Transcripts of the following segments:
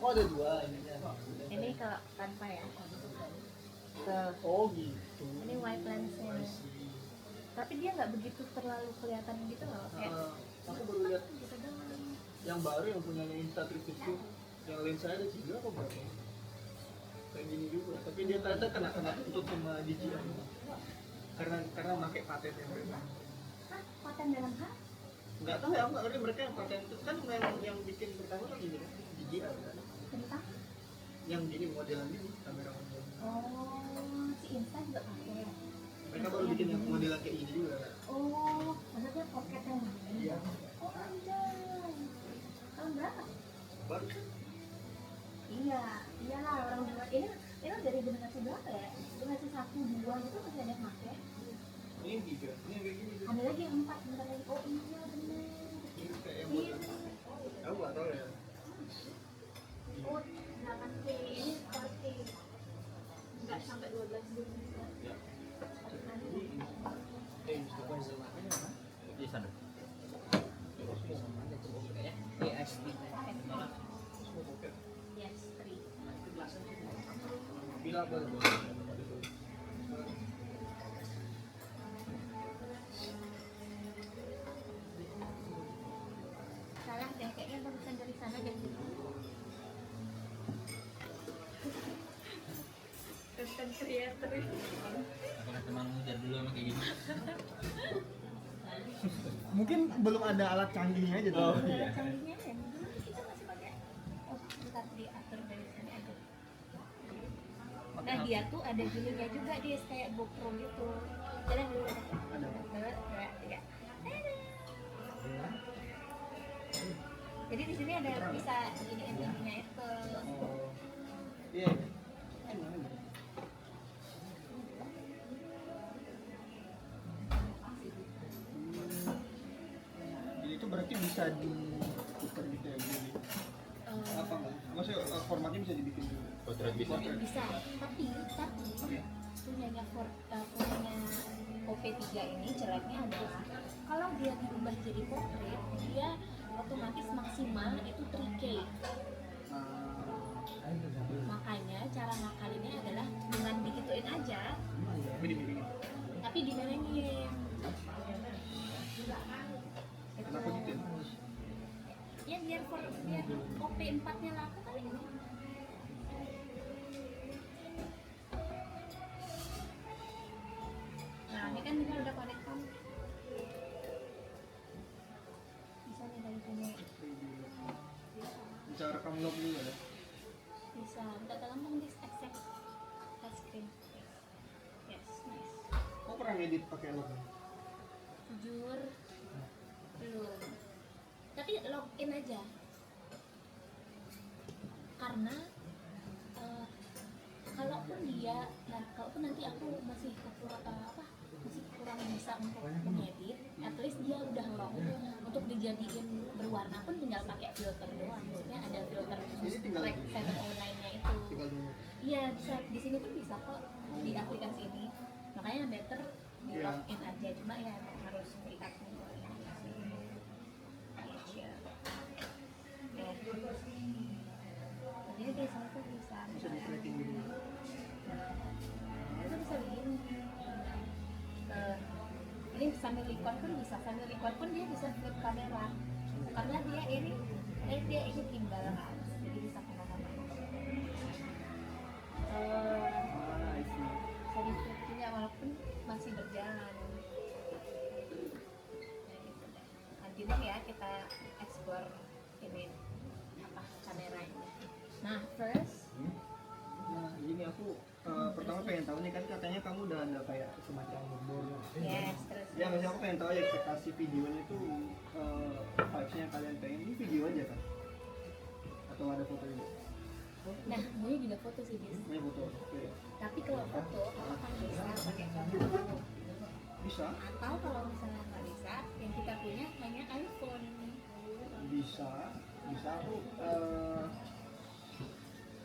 Oh ada dua ininya. Ini kalau tanpa ya. Oh gitu. Ini wide lensnya. Tapi dia nggak begitu terlalu kelihatan gitu loh. Kayak Aku baru lihat gitu doang. yang baru yang punya Insta360 yang lensa ada 3 apa berapa? Kayak gini juga. Tapi dia ternyata kena tutup sama DJI. Karena pakai paten yang mereka. Hah? Paten dalam hal? Nggak tahu ya, aku nggak ngerti mereka yang paten itu kan yang bikin pertama kan ini kan DJI kan. Tentang? Yang gini modelan ini kamera modelan. Oh, si Insta juga pakai. Mereka baru bikin yang modelan kayak ini juga. Oh, maksudnya pocket yang mana? Iya. Oh, anjay. Tahun berapa? Baru kan? Iya, iyalah orang buat ini dari generasi berapa ya? Generasi 1, 2 itu masih ada yang pakai. Ini yang 3, ini yang kayak gini. Ada lagi yang 4, bentar lagi. Oh iya bener. Ini kayak yang Iya. modelan. Aku nggak tahu ya. Oh, 8K ini 4K. Enggak sampai 12 dulu. Ya. Di sana. Yes, 3. Bila boleh. Salah deh, kayaknya barusan dari sana deh. Content creator itu. Apakah teman muda dulu sama kayak gini? Mungkin belum ada alat canggihnya aja tuh. Ada canggihnya ya, dulu kita masih pakai. Oh, bentar diatur dari sini aja. Nah dia tuh ada gininya juga, dia kayak GoPro gitu. Jalan dulu. Ada. 2, 3. Jadi di sini ada bisa gini ininya itu. Oh. Iya. Jadi itu berarti bisa diputar gitu ya gini. Apa enggak? Maksudnya formatnya bisa dibikin dulu. Potret bisa. Bisa, tapi punyanya punyanya OP3 ini jeleknya adalah kalau dia diubah jadi portrait, dia otomatis maksimal itu 3K. Makanya cara ngakalinnya adalah dengan digituin aja, tapi dimerengin. Kenapa gitu? Ya biar OP4-nya laku kali ini. Nah, ini kan kita udah connect kan. Bisa nih dari sini. Bisa rekam log juga ya? Bisa. Minta tolong di accept touchscreen. Yes, nice. Kok pernah ngedit pakai log? Jujur belum. Tapi login aja. Karena kalaupun nanti aku masih kurang bisa untuk mengedit, at least dia udah long untuk dijadiin berwarna pun tinggal pakai filter doang. Maksudnya ada filter Rec 709-nya itu. Tinggal dulu. Iya, bisa di sini pun bisa kok di aplikasi ini. Makanya better di Iya. login aja, cuma ya emang harus di admin. Jadi di sini tuh bisa Bisa di tracking gitu. itu bisa begini. Ini sambil record pun bisa, sambil record pun dia bisa flip kamera karena dia ini gimbal kan, jadi bisa kemana-mana. I see. Bisa di flip juga walaupun masih berjalan. Nah, gitu deh. Nanti deh ya kita explore ini apa kameranya. Nah first Nah, ini aku pertama pengen tahu nih kan katanya kamu udah ada kayak semacam moodboard. yes terus Ya, maksudnya aku pengen tahu ya ekspektasi videonya tuh vibes-nya kalian pengen ini video aja kan? Atau ada foto juga? nah maunya juga foto sih bis. Punya foto. Oke. Tapi kalau foto apa kan bisa pakai kamera. Bisa? Atau kalau misalnya nggak bisa, yang kita punya hanya iPhone. Bisa aku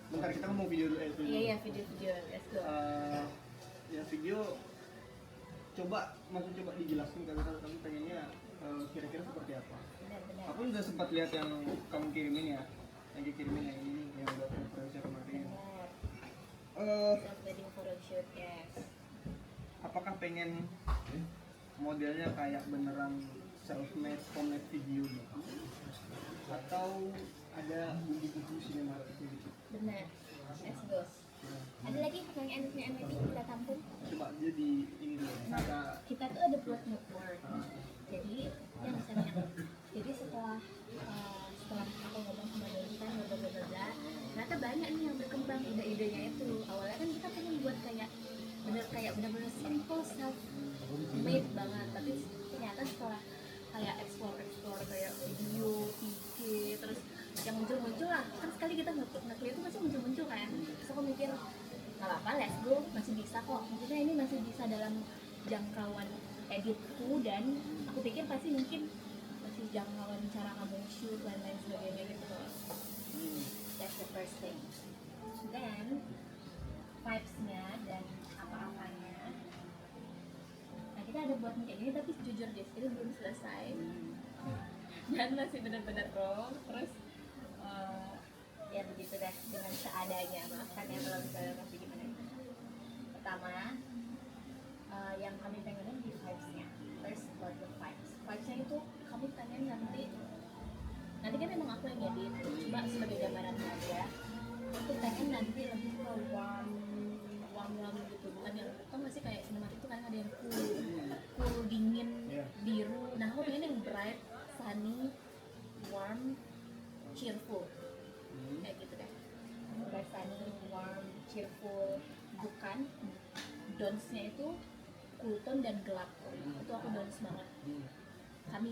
bentar kita mau video dulu video. Iya video, let's go. Ya video coba dijelaskan kalau kamu pengennya kira-kira seperti apa. Benar-benar. Aku udah sempat lihat yang kamu kirimin ya, yang dikirimin yang ini yang self wedding photoshoot, yes. apakah pengen modelnya kayak beneran self-made homemade video gitu atau ada bumbu-bumbu sinematik gitu? Benar, let's go. Ada lagi pertanyaan kita tampung. Coba dia di ini dulu. Nah, kita tuh ada buat mood board. Jadi yang misalnya, jadi setelah aku ngomong sama Dorian bla bla bla, ternyata banyak nih yang berkembang ide-idenya itu. Awalnya kan kita pengen buat kayak bener-bener simple self made banget, tapi ternyata setelah kayak explore kayak video, VG, terus yang muncul lah, kan sekali kita nge-click itu masih muncul kan. Terus aku mikir nggak apa-apa, let's go, masih bisa kok, maksudnya ini masih bisa dalam jangkauan editku, dan aku pikir pasti mungkin masih jangkauan cara kamu shoot dan lain sebagainya gitu loh. That's the first thing. Then vibes-nya dan apa-apanya, nah kita ada buat kayak gini, tapi jujur deh itu belum selesai dan masih benar-benar raw. Terus ya begitu deh, dengan seadanya, maafkan ya kalau misalnya masih gimana. Pertama, yang kami pengenin di vibes-nya. First about the vibes-nya itu kami pengen nanti kan memang aku yang edit, cuma sebagai gambaran aja. Aku pengen nanti lebih ke warm gitu, bukan yang kan masih kayak sinematik itu kan ada yang cool dingin, biru. Nah aku pengen yang bright, sunny, warm, cheerful, kayak gitu deh. Bright, sunny, warm, cheerful, bukan dance-nya itu cool tone dan gelap. Itu aku dance banget. Kami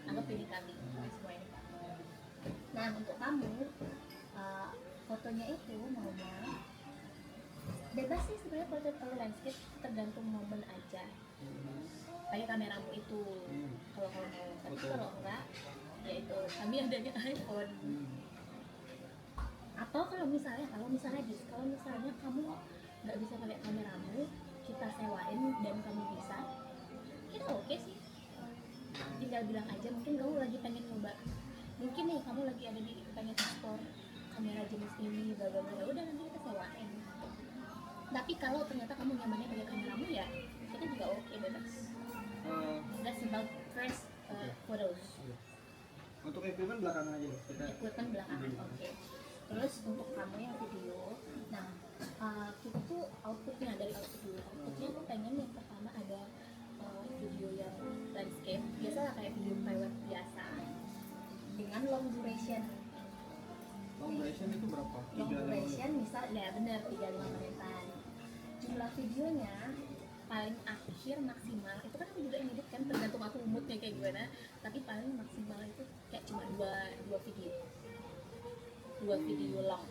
anggap ini kami semua ini. Nah untuk kamu, fotonya itu maunya bebas sih sebenarnya, foto kalau landscape tergantung momen aja. Pakai kameramu itu kalau mau, tapi kalau enggak ya itu kami adanya iPhone. Atau kalau misalnya kamu nggak bisa pakai kameramu, kita sewain dan kamu bisa, kita oke sih. Tinggal bilang aja, mungkin kamu lagi pengen nyoba, mungkin nih kamu lagi ada di pengen ekspor kamera jenis ini, bla bla bla, udah nanti kita sewain. Tapi kalau ternyata kamu nyamannya pakai kameramu, ya kita juga oke, bebas. That's about first photos. Untuk equipment belakangan aja kita. Equipment belakangan, oke. Terus untuk kamu yang video, nah kita tuh outputnya, dari output dulu. Outputnya aku pengen yang pertama ada video yang landscape, biasalah kayak video private biasa, dengan long duration. Long duration itu berapa? Long duration misal, ya benar 35 menitan. Jumlah videonya paling akhir maksimal, itu kan aku juga ngedit kan, tergantung aku moodnya kayak gimana, tapi paling maksimal itu kayak cuma dua video long.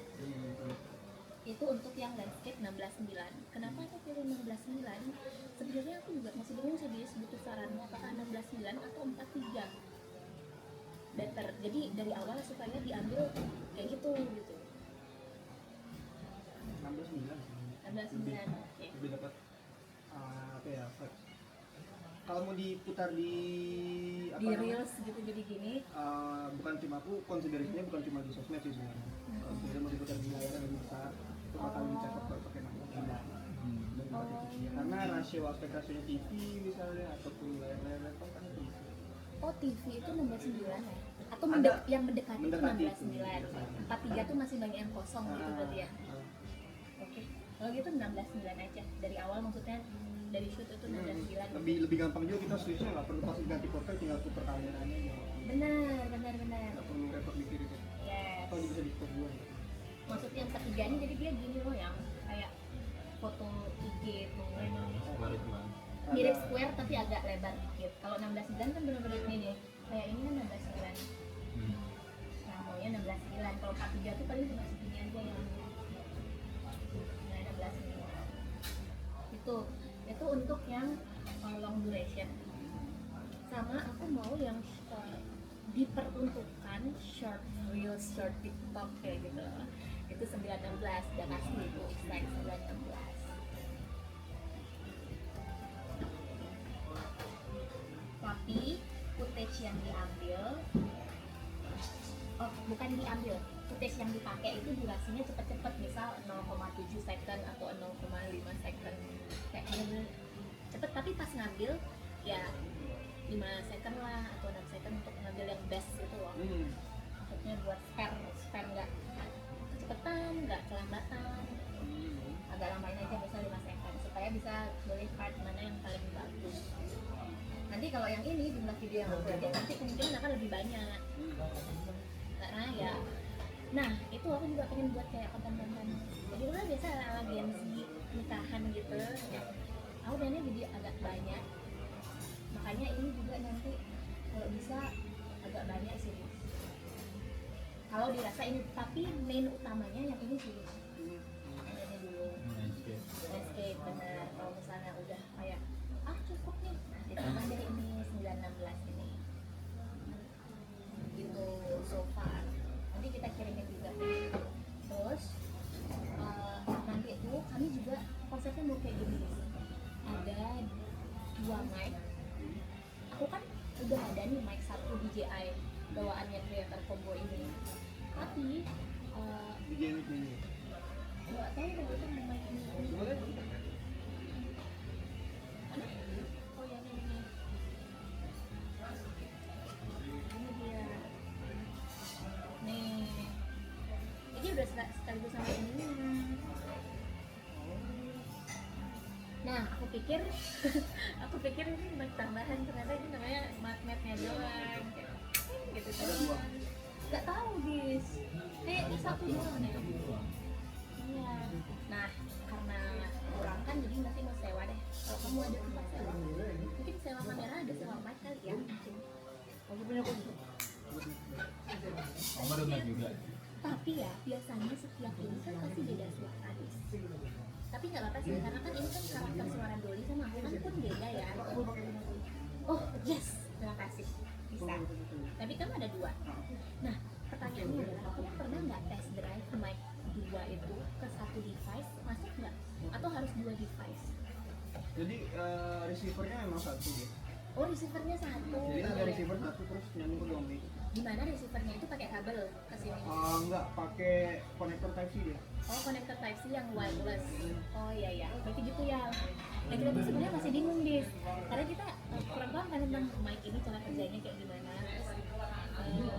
Itu untuk yang landscape 16:9. Kenapa aku pilih 16:9? Sebenarnya aku juga masih bingung sih, dia butuh saranmu apakah 16:9 atau 4:3 better. Jadi dari awal supaya diambil kayak gitu. 16:9. Oke. Lebih dapat apa ya? Kalau mau diputar di Di reels gitu jadi gini. Bukan cuma aku konsiderasinya bukan cuma di sosmed sih sebenarnya. Kalau sebenarnya mau diputar di layar yang lebih besar, itu bakal dicetak kalau pakai kamera. Dan pakai TV. Karena rasio aspek rasionya TV misalnya ataupun layar-layar laptop kan itu. Oh, TV itu 16:9 ya? Atau Ada. yang mendekati itu Mendekati. 16:9. 4:3 tuh masih banyak yang kosong gitu berarti ya. Oke. Kalau gitu 16:9 aja. Dari awal maksudnya dari shoot itu 16:9. Lebih gampang juga kita switchnya, nggak perlu pas ganti profil tinggal putar kameranya aja. Benar. Nggak perlu repot mikir itu. Yes. Atau bisa di stop dua. Maksudnya yang ketiganya jadi dia gini loh, yang kayak foto IG itu Baru cuma mirip square tapi agak lebar dikit. Kalau 16:9 kan benar-benar ini kayak ini kan 16:9. Nah maunya 16:9. Kalau 4:3 tuh paling cuma segini aja yang 16:9. Itu untuk yang long duration. Sama aku mau yang diperuntukkan short reels, short TikTok kayak gitu. Itu 9:16, udah pasti itu like 9:16. Tapi footage yang diambil, bukan diambil, footage yang dipakai itu durasinya cepet-cepet, misal 0,7 second atau 0,5 second, kayak bener-bener cepet, tapi pas ngambil ya 5 second lah atau 6 second untuk ngambil yang best itu loh. Maksudnya buat spare nggak kecepatan, nggak kelambatan, agak lambain aja misal 5 second supaya bisa pilih part mana yang paling bagus. Nanti kalau yang ini jumlah video yang aku edit nanti kemungkinan akan lebih banyak karena ya, nah itu aku juga pengen buat kayak konten-konten jadi udah biasa ala Gen Z nikahan gitu ya. Aku pengennya jadi agak banyak, makanya ini juga nanti kalau bisa agak banyak sih kalau dirasa ini, tapi main utamanya yang ini sih yang ini dulu landscape bener. Kalau misalnya udah kayak cukup nih ditambah dari ini 916 ini gitu so far. Nanti kita kirimin juga. Terus nanti itu kami juga konsepnya mau kayak gini, ada 2 mic. Aku kan udah ada nih mic 1 DJI bawaannya Creator Combo ini, tapi DJ mic ini. nggak tahu kalau itu mic ini. Boleh? Oh ya ini dia nih, ini udah sekaligus sama ini. Nah aku pikir ini mic tambahan, ternyata ini namanya magnetnya doang gitu doang. Nggak tahu guys, kayaknya 1 doang ya. Iya. Nah karena kurang kan jadi nanti mau sewa deh. Kalau kamu ada tempat sewa, mungkin sewa kamera, ada sewa mic kali ya mungkin. Kamu punya kunci? Kamu ada mic juga? Tapi ya biasanya setiap ini kan pasti beda suara guys. Tapi nggak apa-apa sih, karena kan ini kan karakter suara Dolly sama aku kan pun beda ya. Oh yes, terima kasih, bisa. Tapi kan ada 2. Nah pertanyaannya adalah, aku pernah nggak test drive mic 2 itu ke 1 device, masuk nggak? Atau harus 2 device? Jadi receivernya memang 1 ya. Oh receivernya 1. Jadi ada receiver 1 terus nyambung ke 2 mic. Gimana receivernya itu pakai kabel ke sini? Enggak, pakai konektor Type C dia. Oh connector Type C yang wireless. Oh iya ya, berarti gitu ya. Nah kita tuh sebenarnya masih bingung dis, karena kita kurang paham kan tentang mic ini cara kerjanya kayak gimana. Terus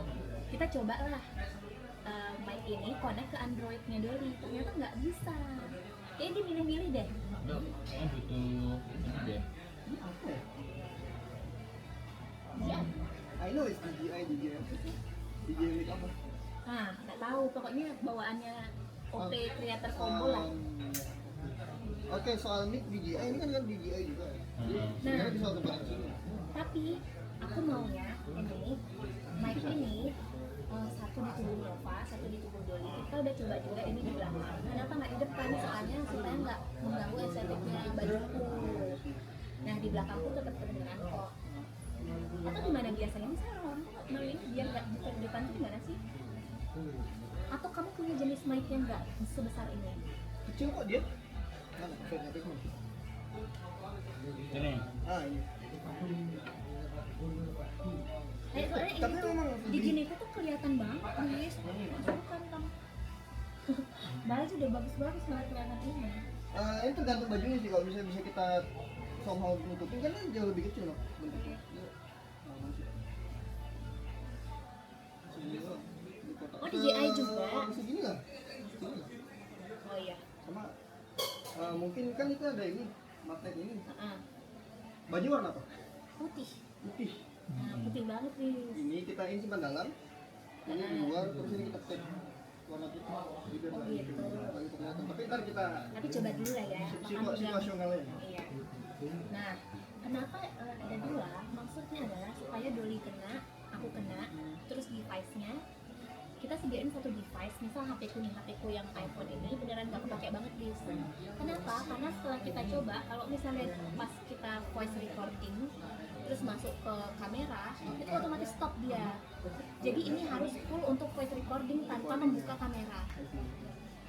kita coba lah mic ini connect ke Androidnya Dolly, ternyata nggak bisa. Kayaknya dia milih-milih deh. Enggak, kayaknya butuh ini deh. Apa ya? Iya. I know it's DJI. DJ mic apa? Nah nggak tahu, pokoknya bawaannya OP Creator Combo lah. Oke, soal mic DJI ini kan DJI juga. Nah. Sebenarnya bisa tempat di sini. Tapi aku maunya ini mic ini satu di tubuh Nova, satu di tubuh Dolly. Kita udah coba juga ini di belakang. Kenapa nggak di depan? Soalnya supaya nggak mengganggu estetiknya bajuku. Nah di belakangku tetap kedengeran kok. Atau gimana biasanya? Misalnya kalau mau ini biar nggak di depan tuh gimana sih? Atau kamu punya jenis mic yang nggak sebesar ini? Kecil kok dia. Mana? Coba nyampe mana? Ini. Ini. Soalnya Tapi ini tuh memang di gini tuh kelihatan banget guys. Masukkan kamu. Baju udah bagus-bagus banget kelihatan ini. Ini tergantung bajunya sih, kalau bisa kita somehow nutupin kan jauh lebih kecil loh bentuknya. Oh DJI juga. Segini lah. Oh iya. Sama mungkin kan itu ada ini magnet ini. Heeh. Baju warna apa? Putih. Putih. Nah, putih banget nih. Ini kita ini simpan dalam. Ini di luar, terus ini kita pakai warna putih. Jadi biar Oh, nggak gitu. kelihatan. Tapi ntar kita Tapi coba dulu lah ya. apakah udah- situasionalnya. Iya. Nah, kenapa ada 2? Maksudnya adalah supaya Dolly kena, aku kena, terus device-nya kita sediain satu device, misal HP-ku nih, HP-ku yang iPhone ini beneran gak kepake banget di sini. Kenapa? Karena setelah kita coba, kalau misalnya pas kita voice recording terus masuk ke kamera, itu otomatis stop dia. Jadi ini harus full untuk voice recording tanpa membuka kamera.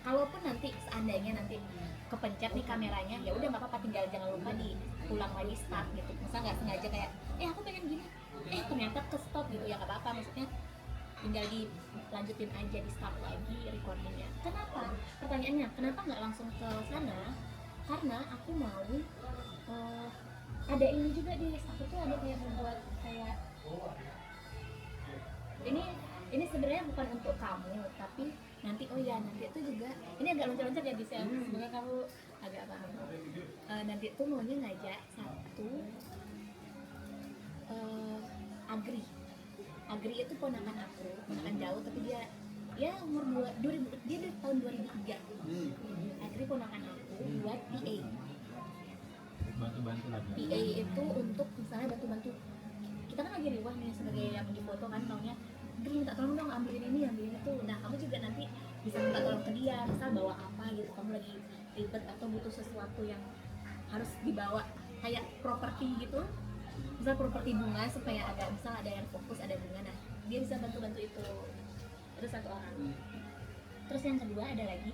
Kalaupun nanti seandainya nanti kepencet nih kameranya, ya udah nggak apa-apa, tinggal jangan lupa diulang lagi start gitu. Misal nggak sengaja kayak, aku pengen gini, ternyata ke stop gitu, ya nggak apa-apa. Maksudnya tinggal dilanjutin aja, di start lagi recordingnya. Kenapa? Pertanyaannya, kenapa nggak langsung ke sana? Karena aku mau ada ini juga di aku tuh ada kayak membuat kayak ini sebenarnya bukan untuk kamu, tapi nanti nanti itu juga ini agak loncat-loncat ya, bisa semoga kamu agak paham. Nanti itu maunya ngajak satu Agri itu ponakan aku, ponakan jauh, tapi dia umur 2000, dia dari tahun 2003. Agri ponakan aku buat PA. Bantu-bantu lagi. PA itu untuk misalnya bantu-bantu. Kita kan lagi riwah nih sebagai yang di foto kan, taunya Agri minta tolong dong ambilin ini itu. Nah kamu juga nanti bisa minta tolong ke dia, misal bawa apa gitu, kamu lagi ribet atau butuh sesuatu yang harus dibawa kayak properti gitu, misal properti bunga supaya misal ada yang fokus ada bunga, nah dia bisa bantu-bantu itu. Itu satu orang. Terus yang kedua ada lagi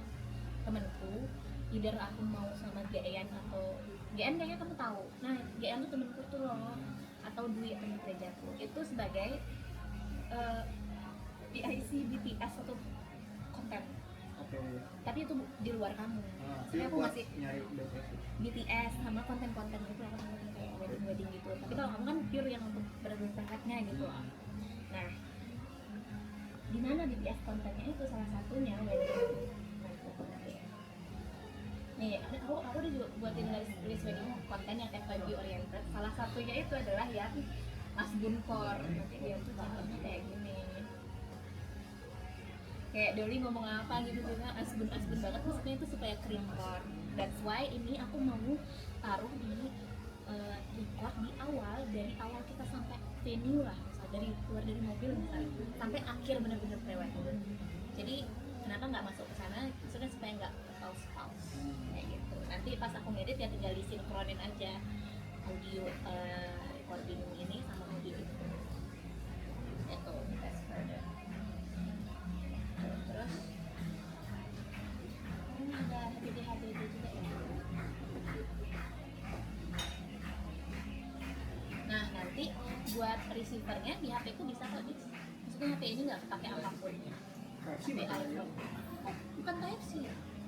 temanku, either aku mau sama GN atau GN kayaknya kamu tahu. Nah GN tuh temenku tuh loh, atau Dwi teman gerejaku, itu sebagai PIC BTS atau konten. Tapi itu di luar kamu. Jadi aku masih nyari BTS sama konten-konten gitu, aku kayak wedding gitu. Tapi kalau kamu kan pure yang untuk berangkatnya gitu. Nah, di mana BTS kontennya itu salah satunya wedding. Nih, aku udah juga buatin list wedding konten yang FYP oriented. Salah satunya itu adalah yang Asbun Core. Nanti dia tuh contohnya kayak gini. Kayak Doli ngomong apa gitu juga asbun banget, maksudnya itu supaya keren core. That's why ini aku mau taruh di record di awal, dari awal kita sampai venue lah, misal dari keluar dari mobil misalnya sampai akhir benar-benar lewat. Jadi kenapa nggak masuk ke sana? Maksudnya supaya nggak pause kayak gitu. Nanti pas aku ngedit ya tinggal disinkronin aja audio recording ini sama audio itu. Itu fast forward. Terus ini ada HDD juga ya. Nah nanti buat receivernya di HP ku bisa kok, maksudnya HP ini nggak pakai apapun. Versi HP iPhone. Oh, bukan Type C.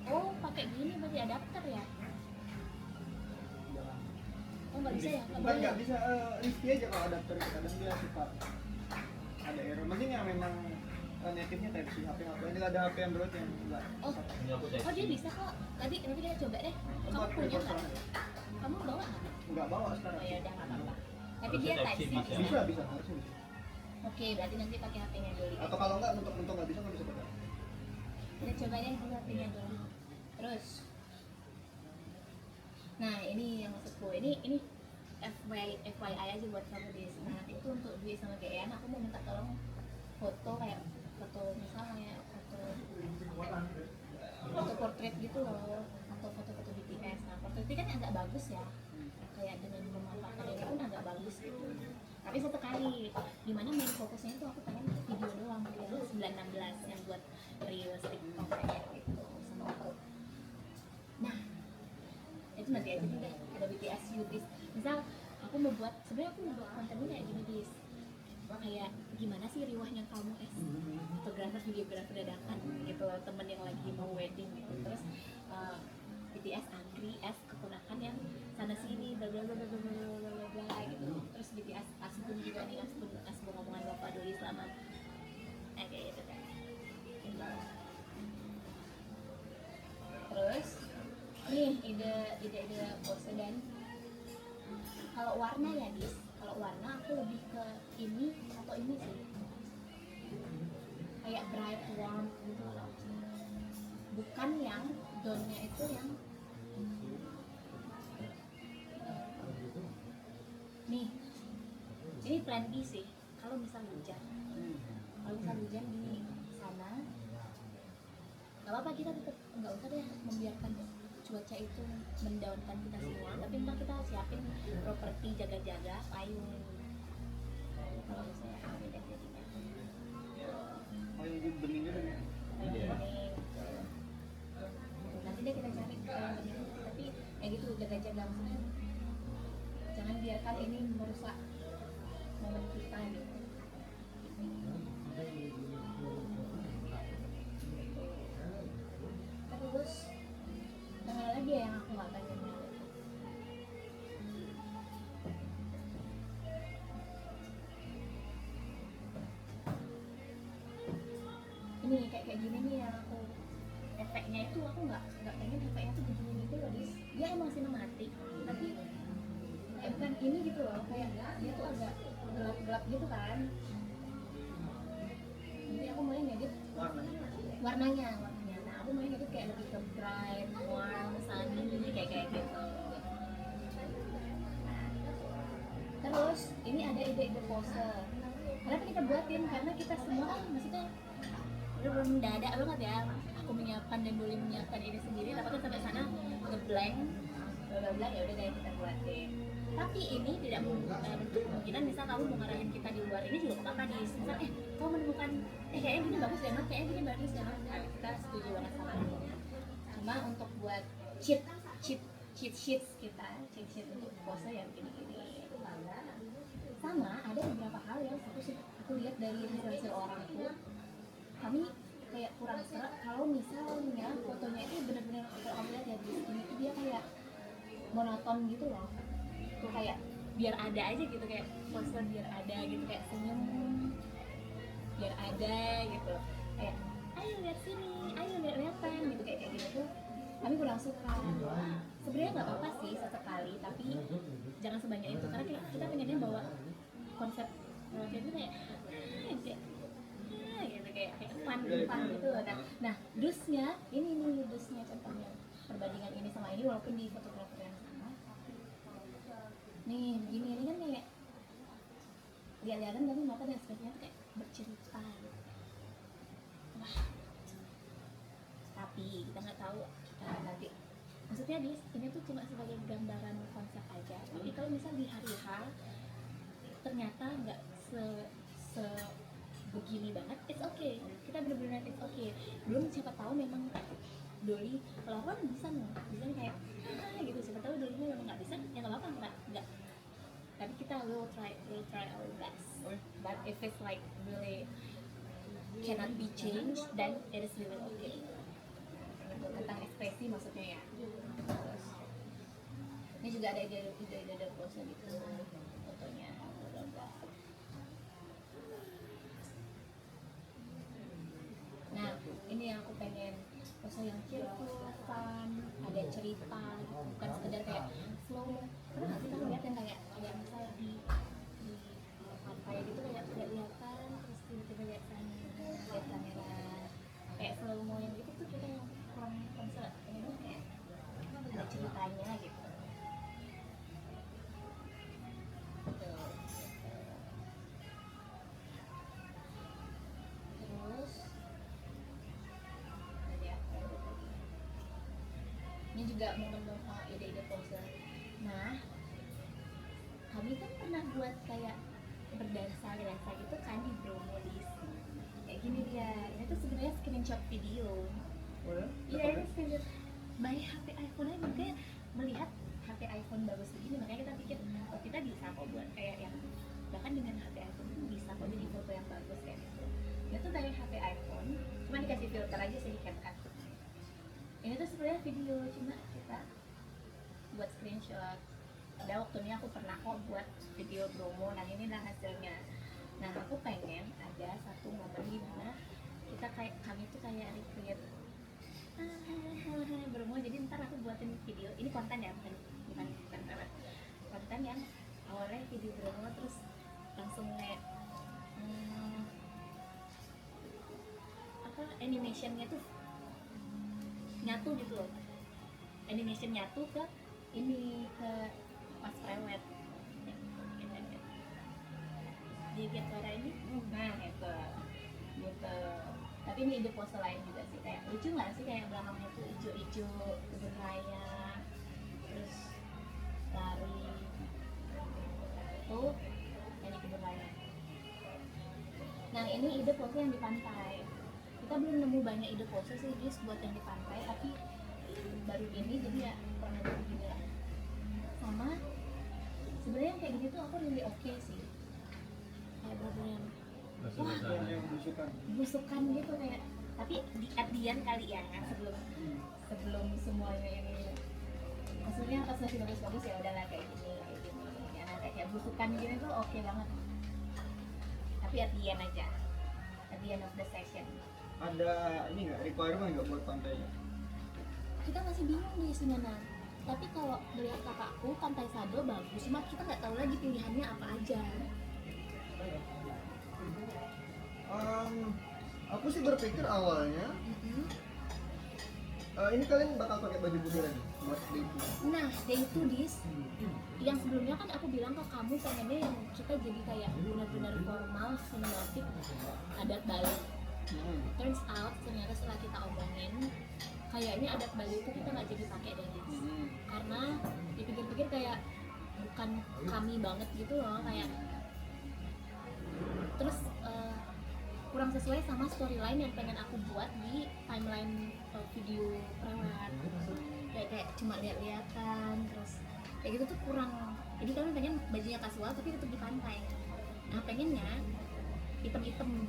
Oh pakai gini berarti adapter ya? Oh nggak bisa ya? Nggak bisa, Rizky aja kalau adapter kadang dia suka ada error. Mending yang memang native-nya Type C, HP ini ada HP Android yang enggak. Oh dia bisa kok. Nanti kita coba deh. Kamu punya nggak? Kamu bawa nggak? Nggak bawa sekarang. Oh ya udah nggak apa-apa. Tapi dia Type C Mas, ya? Bisa, harusnya bisa. Oke, berarti nanti pakai HP-nya dulu. Atau kalau nggak, untuk nggak bisa pakai. Kita coba deh dulu HP-nya dulu. Terus, nah ini yang maksudku, ini FYI aja buat kamu di sana. Itu untuk Dwi sama GN, aku mau minta tolong foto kayak foto misalnya foto portrait gitu loh, atau foto-foto BTS. Nah portrait kan agak bagus ya, kayak dengan memanfaatkan ini pun agak bagus gitu. Tapi satu kali, dimana main fokusnya itu aku pengen video doang, video 916 yang buat reels TikTok kayak gitu sama aku. Nah itu nanti aja deh, ada BTS Yudis. Misal aku mau buat, sebenarnya aku mau buat kontennya kayak gini dis, kayak gimana sih riwahnya kamu fotografer videografer dadakan gitu loh, temen yang lagi mau wedding gitu. Terus BTS Agri keponakan yang sana sini bla bla bla bla bla bla gitu. Terus BTS Asbun juga nih, Asbun ngomongan Bapak Doli selamat kayak gitu kan. Terus nih ide pose. Dan kalau warna ya dis, kalau warna aku lebih ke ini atau ini sih, kayak bright warm gitu loh, bukan yang downnya itu yang nih. Ini plan B sih, kalau misal hujan di sana nggak apa-apa, kita tetap nggak usah deh membiarkan cuaca itu mendaunkan kita semua, tapi ntar kita siapin properti jaga-jaga payung kalau misalnya beda jadinya Payung bening gitu ya. payung bening gitu. Nanti deh kita cari payung bening, tapi kayak gitu jaga-jaga, maksudnya jangan biarkan ini merusak momen kita gitu. nih kayak gini nih yang aku efeknya itu aku nggak pengen efeknya tuh begini gitu loh Dis. Dia emang sinematik tapi kayak bukan ini gitu loh, kayak dia tuh agak gelap-gelap gitu kan. Jadi aku mulai ngedit warnanya. Nah aku mulai ngedit kayak lebih ke bright, warm, sunny kayak gitu. Terus ini ada ide-ide pose. Kenapa kita buatin? Karena kita semua kan maksudnya belum mendadak banget ya. Aku menyiapkan dan Doli menyiapkan ini sendiri. Tapi sampai sana ngeblank, bla ya udah deh kita buatin. Tapi ini tidak menutup kemungkinan misal kamu mau ngarahin kita di luar ini juga apa-apa nih. Misal kamu menemukan kayaknya gini bagus ya, kayaknya gini bagus ya. Nah, kita setuju banget sama itu. Cuma untuk buat cheat sheets kita, cheat sheet untuk pose yang gini-gini. Sama ada beberapa hal yang aku lihat dari hasil orang tuh, kami kayak kurang serak kalau misalnya fotonya itu benar-benar kalau kamu lihat ya di sini tuh dia kayak monoton gitu loh, tuh kayak biar ada aja gitu, kayak pose biar ada gitu, kayak senyum biar ada gitu, kayak ayo lihat sini, ayo lihat-lihatan gitu, kayak gitu tuh kami kurang suka. Sebenarnya nggak apa-apa sih sesekali, tapi jangan sebanyak itu karena kita pengennya bawa konsep itu kayak gitu, kayak fun gitu. Nah dusnya ini nih, dusnya contohnya perbandingan ini sama ini walaupun di fotografer yang sama nih begini, ini kan kayak lihat-lihatan tapi mata dan ekspresinya tuh kayak bercerita gitu. Wah, tapi kita nggak tahu nanti maksudnya ini tuh cuma sebagai gambaran konsep aja, tapi kalau misal di hari H ternyata nggak se begini banget, it's okay, kita benar-benar it's okay. Belum siapa tahu memang Doli lawan bisa kayak gitu, siapa tahu Dolinya memang nggak bisa ya nggak apa-apa, nggak, tapi kita will try our best. But if it's like really cannot be changed, then it is really okay. Tentang ekspresi maksudnya ya. Terus, ini juga ada ide pose gitu fotonya. Nah ini yang aku pengen pose yang cheerful, fun, ada cerita gitu, bukan sekedar kayak slow. Karena kita lihat yang kayak misalnya di pantai gitu kayak lihat-lihatan terus tiba-tiba lihat kamera kayak slow mo yang gitu tuh kita yang kurang konsep, ini kayak ada ceritanya gitu. Terus ini juga momen ide-ide pose. Nah kami kan pernah buat kayak berdansa gitu kan di Bromo kayak gini dia. Ini tuh sebenarnya screenshot video. Iya ini screenshot by HP iPhone aja, makanya melihat HP iPhone bagus begini makanya kita pikir oh kita bisa kok buat kayak yang bahkan dengan HP iPhone itu bisa kok jadi foto yang bagus kayak gitu. Ini tuh dari HP iPhone, cuma dikasih filter aja sih di CapCut. Ini tuh sebenarnya video, cuma kita buat screenshot. Ada waktunya aku pernah kok buat video Bromo, nah inilah hasilnya. Nah aku pengen ada satu momen di mana kita kayak kami tuh kayak recreate Bromo, jadi ntar aku buatin video, ini konten ya, bukan konten yang awalnya video Bromo terus langsung kayak apa animationnya tuh nyatu gitu loh, animation nyatu ke ini ke pas prewed di get suara ini, nah itu gitu. Tapi ini ide pose lain juga sih, kayak lucu nggak sih kayak belakangnya tuh hijau-hijau kebun raya terus lari tuh nyanyi kebun raya. Nah ini ide pose yang di pantai, kita belum nemu banyak ide pose sih guys buat yang di pantai, tapi baru ini jadi ya pernah begini lah. Sama sebenarnya yang kayak gini tuh aku really okay sih, kayak bener-bener wah busukan gitu kayak, tapi di adian kali ya sebelum semuanya ini maksudnya pas masih bagus-bagus ya udahlah kayak gini ya, kayak busukan gini tuh oke banget, tapi at the end aja, at the end of the session ada ini nggak requirement nggak buat pantainya? Kita masih bingung nih sebenarnya. Tapi kalau melihat kakakku Pantai Sado bagus, cuma kita nggak tahu lagi pilihannya apa aja. Aku sih berpikir awalnya Mm-mm. ini kalian bakal pakai baju putih lagi buat date. Nah, day to this yang sebelumnya kan aku bilang ke kamu pengennya yang kita jadi kayak benar-benar formal, sinematik, adat Bali. Turns out ternyata setelah kita omongin kayaknya adat Bali itu kita nggak jadi pakai deh, Nis. Karena dipikir-pikir kayak bukan kami banget gitu loh, kayak terus kurang sesuai sama storyline yang pengen aku buat di timeline video perawat. Kayak cuma lihat-lihatan terus kayak gitu tuh kurang. Jadi kami pengen bajunya kasual tapi tetap di pantai. Nah, pengennya hitam-hitam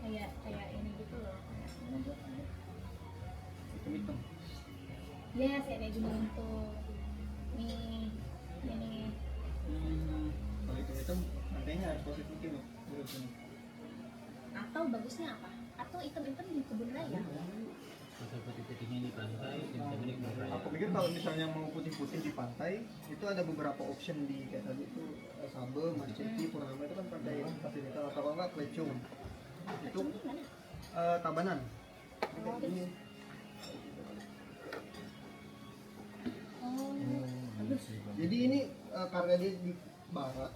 kayak ini gitu loh. Hitam-hitam. Yes, kayak gini tuh. Nih, ini. Kalau hitam-hitam pantainya harus positif nih. Atau bagusnya apa? Atau hitam-hitam di kebun raya? Seperti putihnya di pantai, hitamnya di kebun raya. Aku pikir kalau misalnya mau putih-putih di pantai itu ada beberapa option di kayak tadi itu Sabe, Maceti, Purnama itu kan pantai fasilitas atau kalau enggak Klecung itu Ini gimana? Tabanan. Ini kayak gini. Oh, bagus. Jadi ini karena dia di barat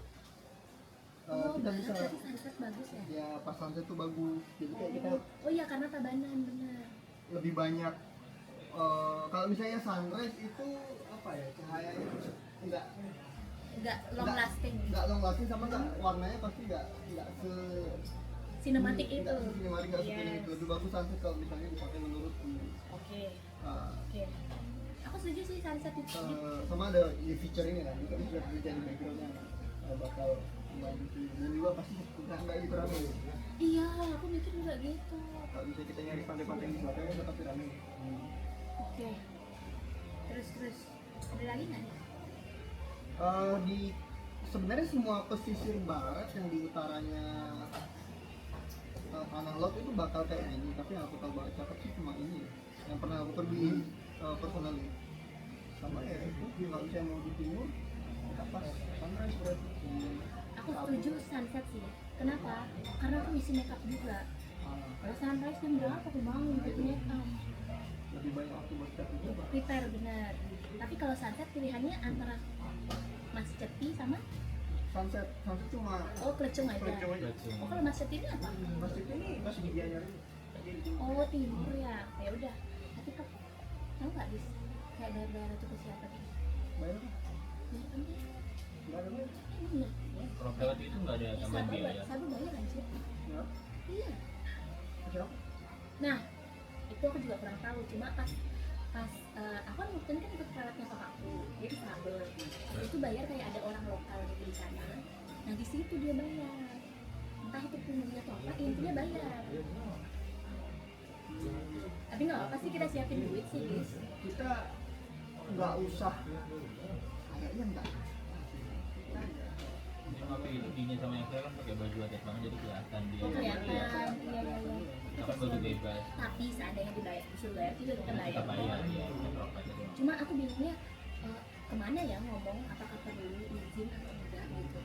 kita bagus, bisa tapi sunset bagus ya. ya pas sunset tuh bagus. Jadi kayak kita Oh iya, karena Tabanan benar. lebih banyak kalau misalnya sunrise itu apa ya cahayanya enggak Enggak long lasting. nggak long lasting sama nggak warnanya pasti nggak se Sinematik itu. nggak sinematik nggak Yes. seperti itu. Lebih bagus sunset kalau misalnya dipakai menurutku. Oke. Uh, Oke. Aku setuju sih sunset itu. sama ada feature ini kan juga bisa jadi backgroundnya bakal membantu dan juga pasti nggak gitu rame. Iya, aku mikir juga gitu. Kalau bisa kita nyari pantai-pantai di selatan itu tetap rame. Oke. Terus ada lagi nggak? Di sebenarnya semua pesisir barat yang di utaranya tanah laut itu bakal kayak gini, tapi yang aku tahu banget cakep sih cuma ini yang pernah aku pergi personally sama ya itu kalau saya mau di timur kita pas sunrise berarti. Aku setuju sunset sih. Kenapa? Karena aku isi makeup juga. Kalau sunrise jam berapa aku bangun gitu makeup. Lebih banyak waktu buat kita juga. Prepare benar. Tapi kalau sunset pilihannya antara Mas Ceti sama Sunset cuma Klecung aja. Klecung aja. Oh, kalau Mas Ceti ini apa? Masjid ini masih di Gianyar. Oh, timur ya. Ya udah. Tapi tahu nggak bis? Kayak daerah-daerah itu ke siapa nih? Bayar apa? Ya kan dia. Nggak ada bayar. Iya. Kalau lewat itu nggak ada tambahan biaya. Sabu bayar anjir. Ya. Iya. Siapa? Nah, itu aku juga kurang tahu. Cuma pas aku kan waktu itu kan ikut perawatnya kakakku, dia di Saber. Itu bayar kayak ada orang lokal gitu di sana. Nah di situ dia bayar. Entah itu punggungnya atau apa, intinya bayar. Tapi nggak apa sih kita siapin duit sih, guys. Kita nggak usah kayaknya nggak Tapi itu Dini sama yang saya kan pakai baju adat banget jadi kelihatan dia. Oh kelihatan, iya iya iya. Kita kan baju bebas. Tapi seandainya dibayar, disuruh bayar juga kita bayar. Kita bayar ya, kita aja. Cuma aku bingungnya kemana ya ngomong apakah perlu izin atau enggak gitu.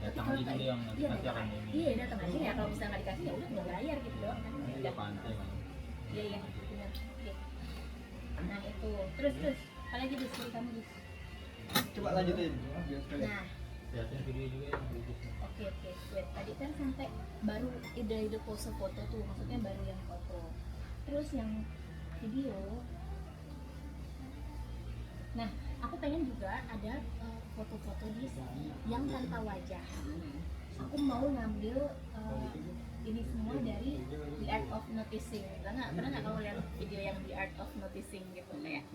Datang Tapi aja kalau dulu yang iya, pasti akan datang. ini. Iya datang aja ya, kalau misalnya nggak dikasih ya udah nggak bayar gitu doang kan. Kita pantai kan. Iya iya benar. Oke. Nah itu terus apalagi di sini kamu di. coba lanjutin biar sekalian. Nah Lihatin video juga ya. oke wait, tadi kan sampai baru ide pose foto tuh, maksudnya baru yang foto. Terus yang video. Nah aku pengen juga ada foto-foto di yang tanpa wajah. Aku mau ngambil ini semua dari The Art of Noticing. Pernah nggak kamu lihat video yang The Art of Noticing gitu, kayak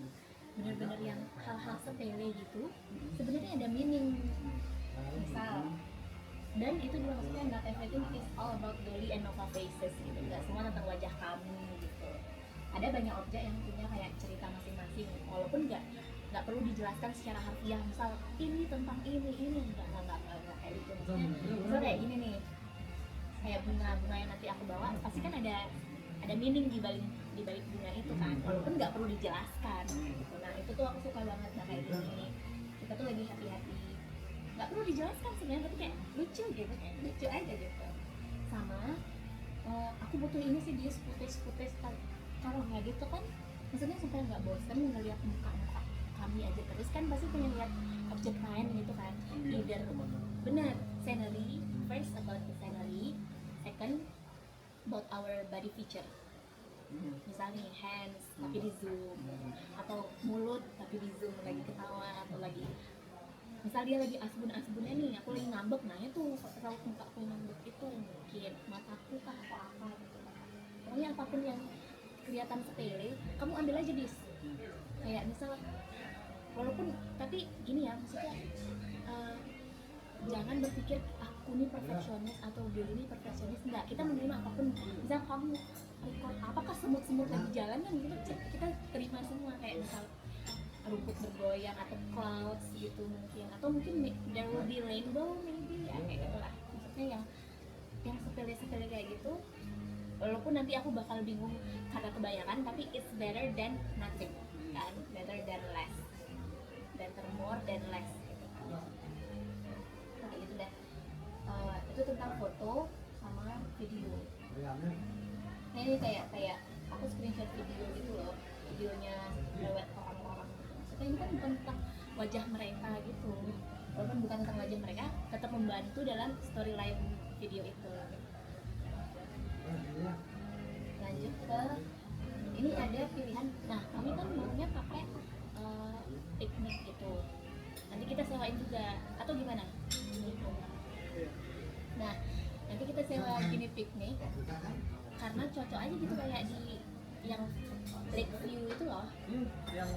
bener-bener yang hal-hal sepele gitu sebenarnya ada meaning, misal. Dan itu juga maksudnya not everything is all about Dolly and Nova faces gitu, nggak semua tentang wajah kamu gitu. Ada banyak objek yang punya kayak cerita masing-masing, walaupun nggak perlu dijelaskan secara harfiah, misal ini tentang ini nggak kayak gitu. Maksudnya misal kayak gini nih, kayak bunga yang nanti aku bawa pasti kan ada ada meaning di balik bunga itu kan, walaupun nggak perlu dijelaskan gitu. Nah itu tuh aku suka banget. Nah kayak gini kita tuh lagi happy nggak perlu dijelaskan sebenarnya, tapi kayak lucu gitu, kayak lucu aja gitu. Sama aku butuh ini sih, dia footage kalau nggak gitu kan maksudnya supaya nggak bosan ngeliat muka kami aja terus kan, pasti pengen lihat objek lain gitu kan. Either benar scenery, first about the scenery, second about our body feature, misalnya hands tapi di zoom, atau mulut tapi di zoom lagi ketawa, atau lagi misal dia lagi asbun-asbunnya nih, aku lagi ngambek, nah itu raut muka aku yang ngambek itu mungkin mataku kah atau apa gitu. Pokoknya apapun yang kelihatan sepele kamu ambil aja dis, kayak misal walaupun, tapi gini ya maksudnya jangan berpikir aku nih perfeksionis atau Billy ini perfeksionis, enggak, kita menerima apapun. Misal kamu record apakah semut-semut lagi jalan kan gitu, kita terima semua, kayak misal rumput bergoyang atau clouds gitu mungkin, atau mungkin there will be rainbow maybe ya, kayak gitu lah. Maksudnya yang sepele-sepele kayak gitu, walaupun nanti aku bakal bingung karena kebanyakan, tapi it's better than nothing kan, better than less, better more than less gitu. Oke gitu deh. Itu tentang foto sama video. Nah ini kayak aku screenshot video gitu loh, videonya lewat orang-orang. Maksudnya ini kan bukan tentang wajah mereka gitu, walaupun bukan tentang wajah mereka, tetap membantu dalam storyline video itu. Lanjut ke ini ada pilihan. Nah kami kan maunya pakai piknik gitu, nanti kita sewain juga atau gimana? Nah nanti kita sewa gini piknik karena cocok aja gitu, kayak di yang lake view itu loh, yang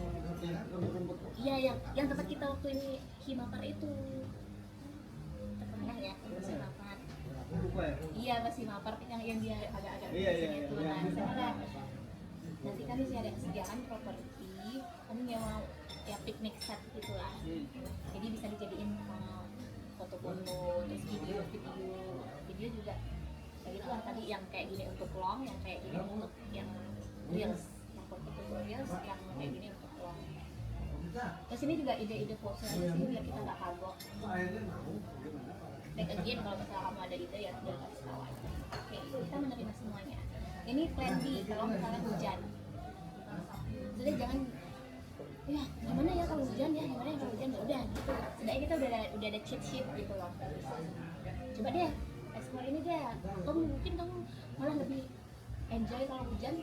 rumput-rumput. iya yang tempat kita waktu ini Himapar itu, pernah ya pas Himapar. Lupa ya? Iya pas Himapar yang dia agak-agak Iya, sini iya, itu. iya. Nah sebenarnya nanti kan sih ada sediaan properti, kami nyewa ya piknik set gitulah, jadi bisa dijadiin foto-foto, terus video juga kayak gitu lah. Tadi yang kayak gini untuk long, yang kayak gini untuk yang reels, yang foto-foto reels, yang kayak gini untuk long. Terus ini juga ide-ide pose aja sih biar kita nggak kagok. Like again kalau misalnya kamu ada ide ya tinggal kasih tahu aja. Oke, kita menerima semuanya. Ini plan B kalau misalnya hujan. Jadi jangan ya gimana ya kalau hujan ya, gimana ya kalau hujan, ya udah gitu. Setidaknya kita udah ada cheat sheet gitu loh. Coba deh explore ini deh. Mungkin kamu malah lebih enjoy kalau hujan,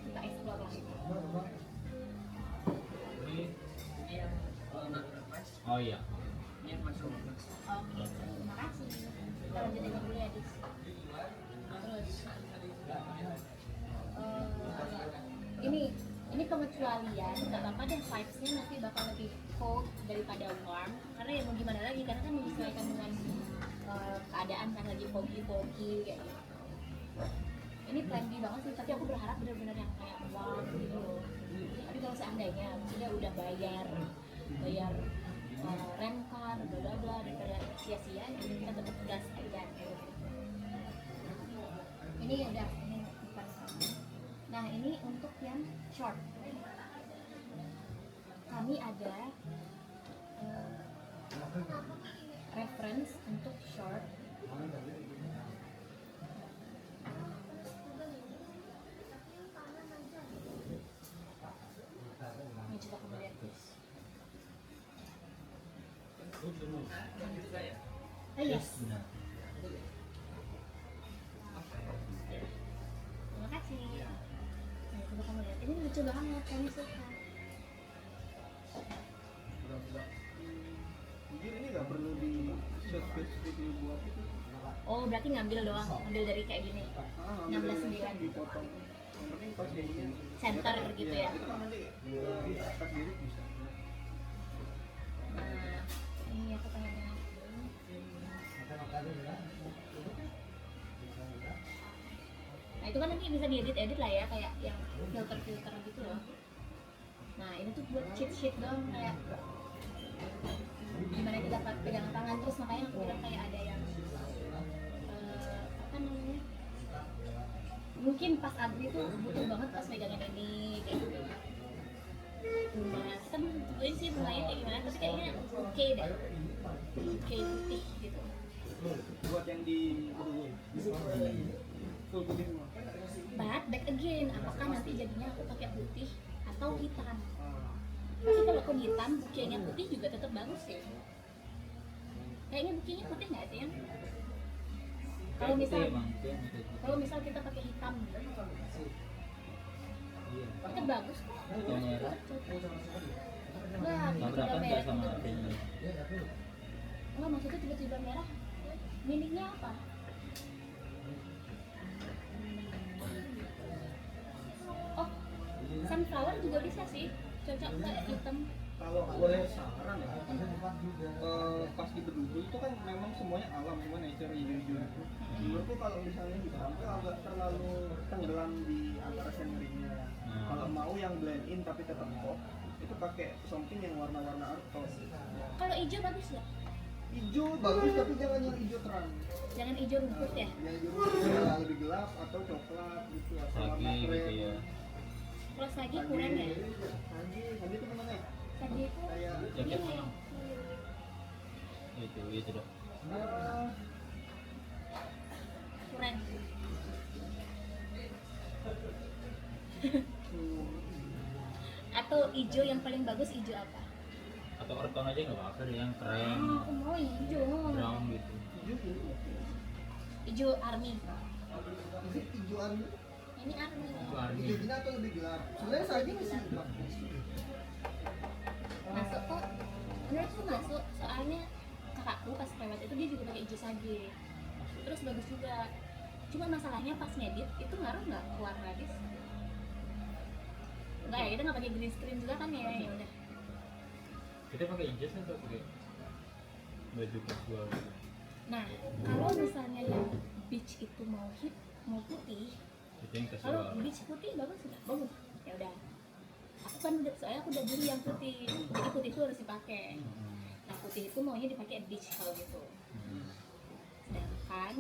kita explore lah. Oh iya. Oke, terima kasih. Kita lanjutin dulu ya, Dis. Terus ini pengecualian, nggak apa-apa deh, vibes-nya nanti bakal lebih cold daripada warm, karena ya mau gimana lagi, karena kan menyesuaikan dengan keadaan kan lagi foggy kayak gitu. Ini plan B banget sih, tapi aku berharap benar-benar yang kayak warm gitu loh. Tapi kalau seandainya sudah udah bayar rent car, bla bla, daripada sia-sia, kita tetap gas aja. Ini udah, ini bukan sama. Nah ini untuk yang short, kami ada reference untuk short. Ini coba kamu lihat guys. Yes. Terima kasih. Nah, coba kamu lihat. Ini lucu banget, kamu suka. Jadi ini nggak perlu di shot video buat itu. Oh, berarti ngambil doang, ngambil dari kayak gini. 16:9. Dipotong. Yang penting pas jadinya Center gitu ya. Itu kan nanti pas diri bisa. Nah, ini aku pengen lihat. Nah itu kan nanti bisa diedit lah ya, kayak yang filter gitu loh. Nah ini tuh buat cheat sheet dong, kayak gimana kita pegang tangan, terus makanya aku bilang kayak ada yang apa namanya, mungkin pas Agri tuh butuh banget pas megangin ini kayak gitu. Nah, kita belum tentuin sih bunganya kayak gimana, tapi kayaknya oke deh, oke putih gitu. Buat yang di full putih semua. But back again, apakah nanti jadinya aku pakai putih atau hitam? Ah, Tapi kalaupun hitam, bukenya putih juga tetap bagus sih. Kayaknya bukenya putih nggak sih? Yang kalau misal emang itu yang itu. kalau misal kita pakai hitam, Iya. itu bagus kok. Yang merah Enggak, tiba-tiba tabrakan nggak merah. sama artinya. Enggak, maksudnya tiba-tiba merah. Meaningnya apa? Oh, sunflower juga bisa sih. Cocok kayak hitam. kalau boleh saran ya, pas di Bedugul itu kan memang semuanya alam, semua nature hijau-hijau itu. Menurutku kalau misalnya hitam itu agak terlalu tenggelam di antara scenery-nya. Kalau mau yang blend in tapi tetap pop, itu pakai something yang warna-warna art tone. Kalau hijau bagus ya? Hijau bagus tapi jangan yang hijau terang. Jangan hijau rumput ya? Yang hijau yang lebih gelap atau coklat gitu atau warna Sage krem. gitu ya. Kalau sagi kurang ya? Sage itu mana? Sagi itu Kayak Jaket ini. mana? Itu dong. Kurang. Atau hijau yang paling bagus hijau apa? Atau karton aja nggak apa-apa deh, yang krem, Ah, aku mau hijau. brown gitu. Hijau army. hijauan Ini army. Itu army. hijau gini atau lebih gelap? Sebenarnya sage masih gelap. Masuk kok. Menurutku masuk, soalnya kakakku pas lewat itu dia juga pakai hijau sage. Terus bagus juga. Cuma masalahnya pas ngedit itu ngaruh nggak ke warna dis? Enggak ya, kita nggak pakai green screen juga kan ya, ya udah. Kita pakai jas atau pakai baju casual? Nah, kalau misalnya yang beach itu mau hit, mau putih, Itu yang kalau casual. beach putih bagus nggak? Bagus. Ya udah. Aku kan udah, soalnya aku udah beli yang putih, jadi putih itu harus dipakai. Nah, putih itu maunya dipakai beach kalau gitu. Sedangkan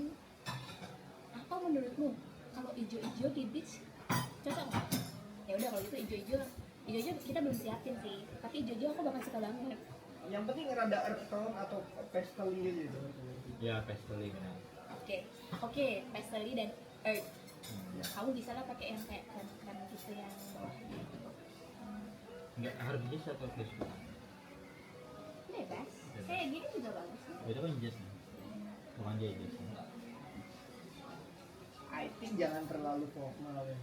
apa menurutmu kalau hijau-hijau di beach cocok nggak? Ya udah kalau gitu hijau-hijau kita belum siapin sih, tapi hijau-hijau aku bakal suka banget. Yang penting rada earth tone atau pastel gitu. Ya pastel benar. Oke, pastel dan earth. Kamu bisa lah pakai yang kayak krem gitu yang Enggak harus jas atau casual? bebas. Kayak gini juga bagus. Itu kan jas nih. Bukan jas. I think jangan terlalu formal ya.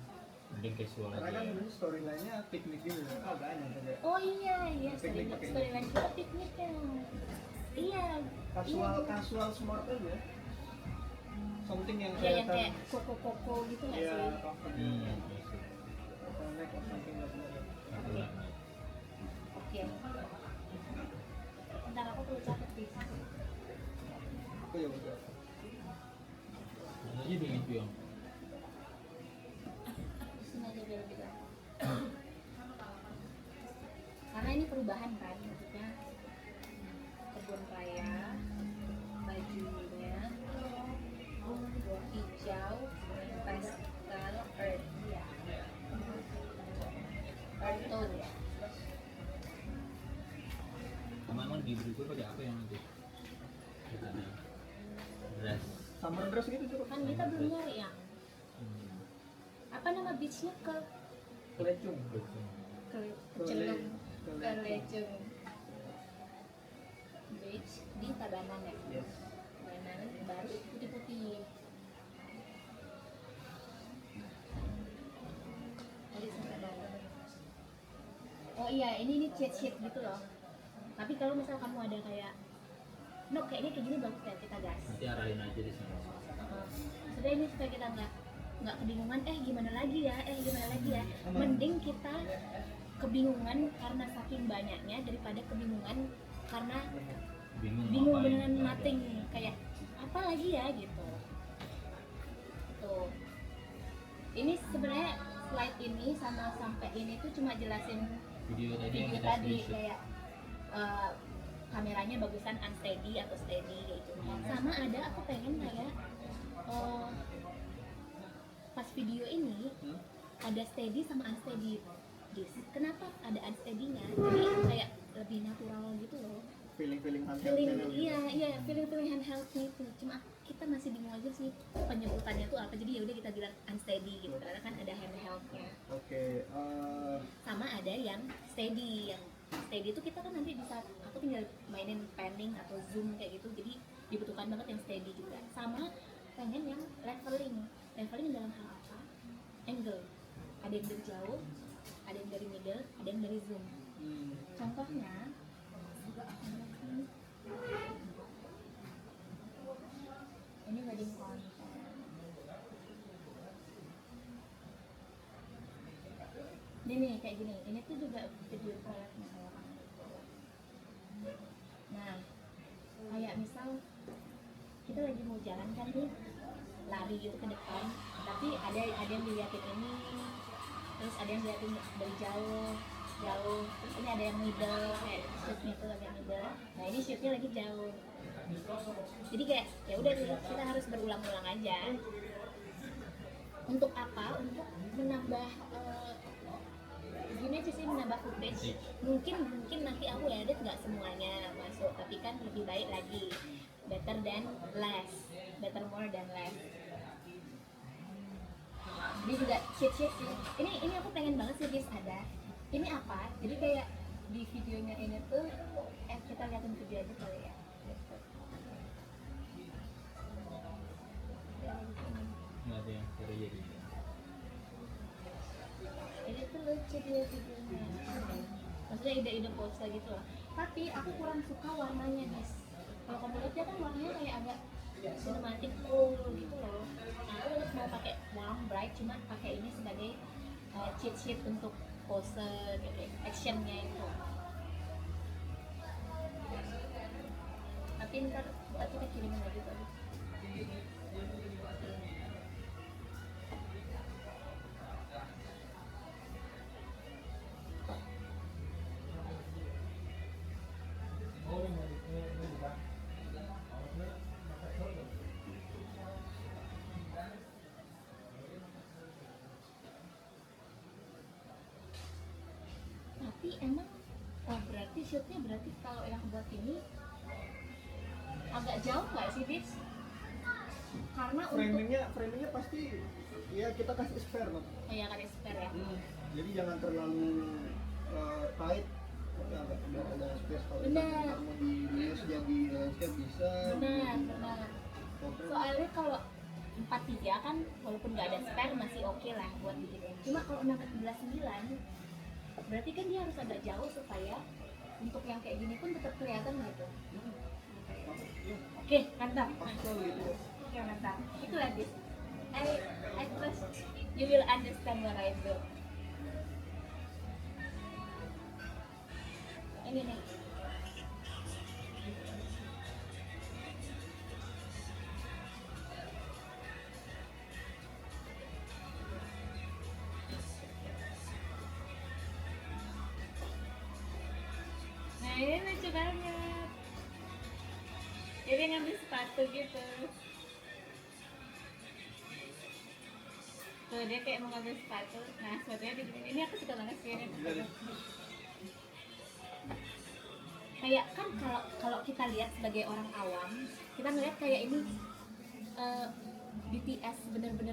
Mending casual Karena aja. kan dulu storyline-nya piknik gitu ya. Oh banyak ada. Oh iya, Piknik pakai storyline kita piknik ya. Iya. Casual smart aja. Something yang Iya yang kayak kelihatan. koko-koko gitu nggak Iya, sih? comfortable. Connect or something like that. Oke. Oke. Ntar aku perlu catat di Aku ya udah. Aja di itu yang sini aja biar lebih gampang. Karena ini perubahan kan, maksudnya kebun raya, bajunya hijau, pastel, earth, earth tone ya. emang di berikut pakai apa yang itu? Dress. Summer dress gitu tuh. Kan kita belum nyari yang apa nama beachnya Kelecung. kecelung kelecung beach di Tabanan ya. Yes. Tabanan baru putih-putih. Tadi sampai bawah. Oh iya, ini cheat sheet gitu loh. Tapi kalau misal kamu ada kayak, no kayaknya kayak gini bagus ya kita gas. Nanti arahin aja di sana. Sudah ini supaya kita nggak kebingungan. Gimana lagi ya? Mending kita kebingungan karena saking banyaknya daripada kebingungan karena bingung ngapain, dengan nggak ada. nothing kayak apa lagi ya gitu. Tuh. Ini sebenarnya slide ini sama sampai ini tuh cuma jelasin Video tadi yang video kita tadi screenshot. kayak kameranya bagusan unsteady atau steady kayak gitu. Sama ada aku pengen kayak pas video ini ada steady sama unsteady dis. Kenapa ada unsteady-nya? Jadi kayak lebih natural gitu loh. feeling handheld Feeling channel gitu. iya feeling handheld gitu. Cuma kita masih bingung aja sih penyebutannya tuh apa. Jadi ya udah kita bilang unsteady gitu karena kan ada handheldnya. Oke, Sama ada yang steady. Yang steady itu kita kan nanti bisa aku tinggal mainin panning atau zoom kayak gitu. Jadi dibutuhkan banget yang steady juga. Sama pengen yang leveling dalam hal apa? Angle. Ada yang dari jauh, ada yang dari middle, ada yang dari zoom. Contohnya ini wedding content. Ini nih kayak gini. Ini tuh juga video collabnya orang. Nah, kayak misal kita lagi mau jalan kan nih, lari gitu ke depan, tapi ada yang diliatin ini, terus ada yang diliatin dari jauh, terus ini ada yang middle, kayak shootnya tuh agak middle. Nah ini shootnya lagi jauh. Jadi kayak ya udah nih, kita harus berulang-ulang aja. Untuk apa? Untuk menambah gini aja sih, menambah footage. Mungkin nanti aku edit nggak semuanya masuk, tapi kan lebih baik lagi, better more than less. Ini juga cheat sih. Ini aku pengen banget sih guys ada. Ini apa? Jadi kayak di videonya ini tuh kita liatin video aja kali ya. nggak ada yang Korea gitu. Ini tuh lucu dia videonya. Maksudnya ide-ide pose gitu lah. Tapi aku kurang suka warnanya guys. Kalau kamu lihat dia kan warnanya kayak agak cinematic cool gitu loh. Nah aku mau pakai warm bright, cuma pakai ini sebagai cheat sheet untuk pose gitu, actionnya itu. Tapi ntar kita kirimin lagi tuh. Tapi emang berarti shootnya berarti kalau yang buat ini agak jauh nggak sih Dis? Karena untuk framingnya pasti ya kita kasih spare loh. kayak kan spare ya. Jadi jangan terlalu tight, tapi ada space kalau Benar. mau di minus jadi landscape bisa. Benar. Oke. Soalnya kalau 43 kan walaupun nggak ada spare masih oke lah buat digituin. Cuma kalau 16:9 berarti kan dia harus agak jauh supaya untuk yang kayak gini pun tetap kelihatan gitu. Oke, mantap. Pastel gitu. Oke, mantap. Itulah Dis. I trust you will understand what I do. Ini nih. Nah ini lucu banget. Jadi ngambil sepatu gitu. Tuh dia kayak mau ngambil sepatu. Nah sepatunya di sini. Ini aku suka banget sih ini. Kayak kan kalau kita lihat sebagai orang awam, kita ngeliat kayak ini BTS bener-bener